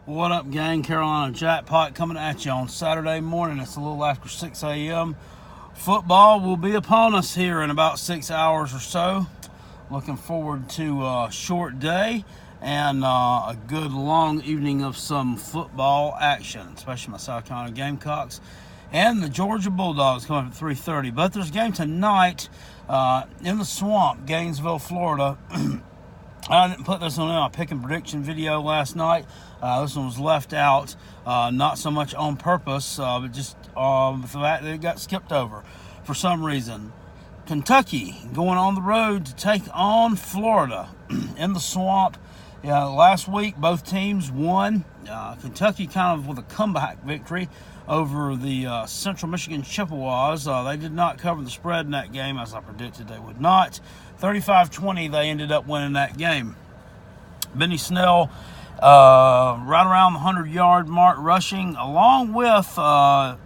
What up, gang? Carolina Jackpot coming at you on Saturday morning. It's a little after 6 a.m. Football will be upon us here in about 6 hours or so. Looking forward to a short day and a good long evening of some football action, especially my South Carolina Gamecocks and the Georgia Bulldogs coming up at 3:30. But there's a game tonight in the Swamp, Gainesville, Florida. I didn't put this on my pick and prediction video last night. This one was left out, not so much on purpose, but just the fact that it got skipped over for some reason. Kentucky going on the road to take on Florida in the Swamp. Last week, both teams won. Kentucky kind of with a comeback victory over the Central Michigan Chippewas. They did not cover the spread in that game, as I predicted they would not. 35-20, they ended up winning that game. Benny Snell, right around the 100-yard mark rushing, along with a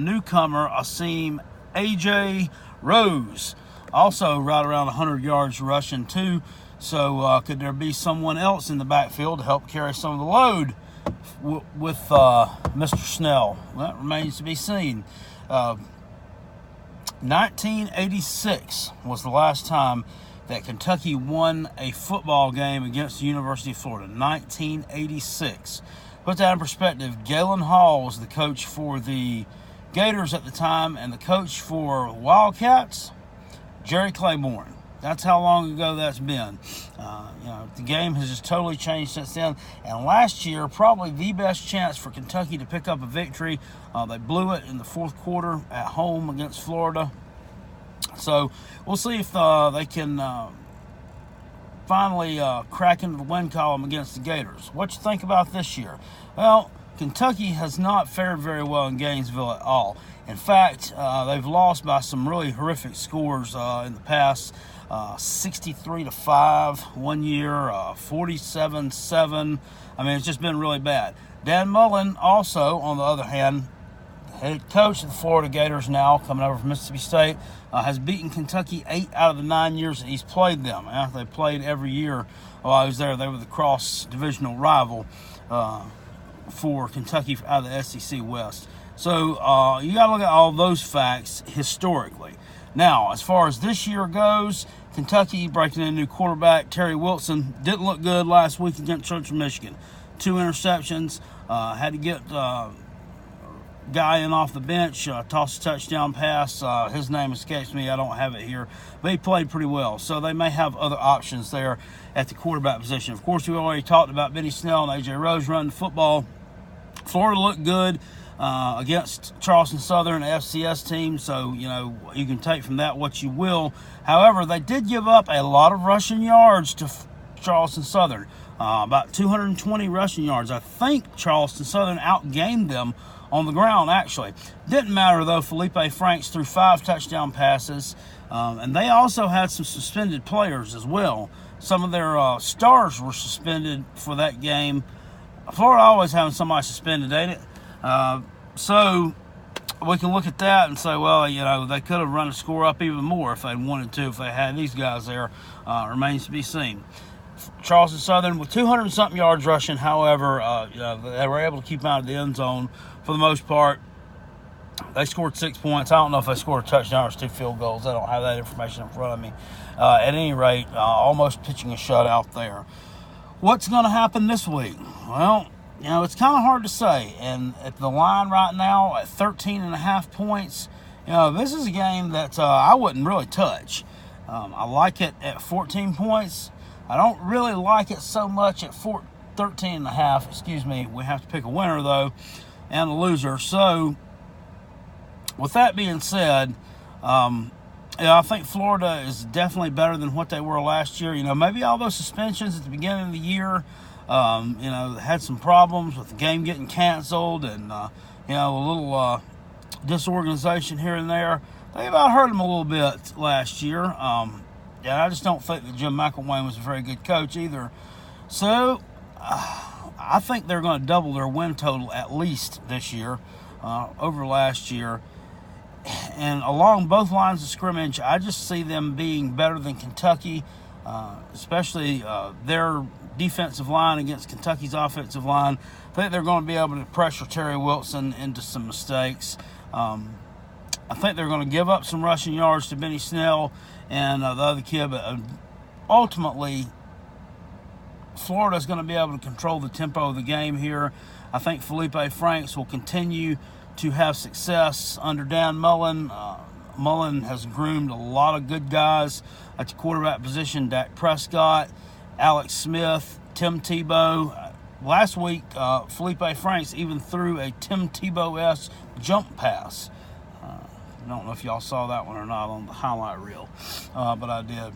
newcomer, Asim A.J. Rose, also right around 100 yards rushing too. So could there be someone else in the backfield to help carry some of the load with Mr. Snell? Well, that remains to be seen. 1986 was the last time that Kentucky won a football game against the University of Florida. 1986. Put that in perspective, Galen Hall was the coach for the Gators at the time, and the coach for Wildcats, Jerry Claiborne. That's how long ago that's been. The game has just totally changed since then. And last year, probably the best chance for Kentucky to pick up a victory. They blew it in the fourth quarter at home against Florida. So we'll see if they can finally crack into the win column against the Gators. What you think about this year? Well, Kentucky has not fared very well in Gainesville at all. In fact, they've lost by some really horrific scores in the past. 63-5 one year, 47-7. I mean, it's just been really bad. Dan Mullen also, on the other hand, head coach of the Florida Gators now, coming over from Mississippi State, has beaten Kentucky 8 out of the 9 years that he's played them. They played every year while I was there. They were the cross-divisional rival for Kentucky out of the SEC West. So you got to look at all those facts historically. Now, as far as this year goes, Kentucky breaking in a new quarterback, Terry Wilson, didn't look good last week against Central Michigan. 2 interceptions, had to get guy in off the bench, toss a touchdown pass. His name escapes me. I don't have it here. But he played pretty well. So they may have other options there at the quarterback position. Of course, we already talked about Benny Snell and A.J. Rose running the football. Florida looked good against Charleston Southern, FCS team. So, you can take from that what you will. However, they did give up a lot of rushing yards to Charleston Southern. About 220 rushing yards. I think Charleston Southern outgained them on the ground, actually. Didn't matter, though. Felipe Franks threw 5 touchdown passes. And they also had some suspended players as well. Some of their stars were suspended for that game. Florida always having somebody suspended, ain't it? So we can look at that and say, well, they could have run the score up even more if they wanted to, if they had these guys there. Remains to be seen. Charleston Southern with 200-something yards rushing, however, they were able to keep out of the end zone for the most part. They scored 6 points. I don't know if they scored a touchdown or 2 field goals. I don't have that information in front of me. At any rate, almost pitching a shutout there. What's going to happen this week? Well, it's kind of hard to say. And at the line right now at 13.5 points, this is a game that I wouldn't really touch. I like it at 14 points. I don't really like it so much at 13.5. Excuse me. We have to pick a winner, though, and a loser. So, with that being said, I think Florida is definitely better than what they were last year. Maybe all those suspensions at the beginning of the year, had some problems with the game getting canceled and, a little disorganization here and there. They about hurt them a little bit last year. I just don't think that Jim McElwain was a very good coach either. So, I think they're going to double their win total at least this year over last year. And along both lines of scrimmage, I just see them being better than Kentucky, especially their defensive line against Kentucky's offensive line. I think they're going to be able to pressure Terry Wilson into some mistakes. I think they're going to give up some rushing yards to Benny Snell and the other kid, but ultimately, Florida's going to be able to control the tempo of the game here. I think Felipe Franks will continue to have success under Dan Mullen. Mullen has groomed a lot of good guys at the quarterback position. Dak Prescott, Alex Smith, Tim Tebow. Last week, Felipe Franks even threw a Tim Tebow-esque jump pass. I don't know if y'all saw that one or not on the highlight reel, but I did.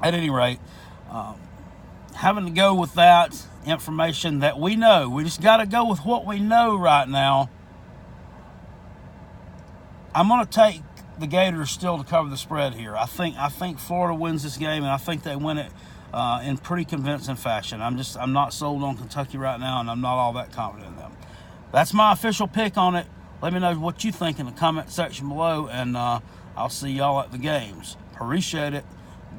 At any rate, having to go with that information that we know. We just got to go with what we know right now. I'm going to take the Gators still to cover the spread here. I think Florida wins this game, and I think they win it in pretty convincing fashion. I'm not sold on Kentucky right now, and I'm not all that confident in them. That's my official pick on it. Let me know what you think in the comment section below, and I'll see y'all at the games. Appreciate it.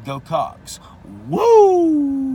Go Cox. Woo!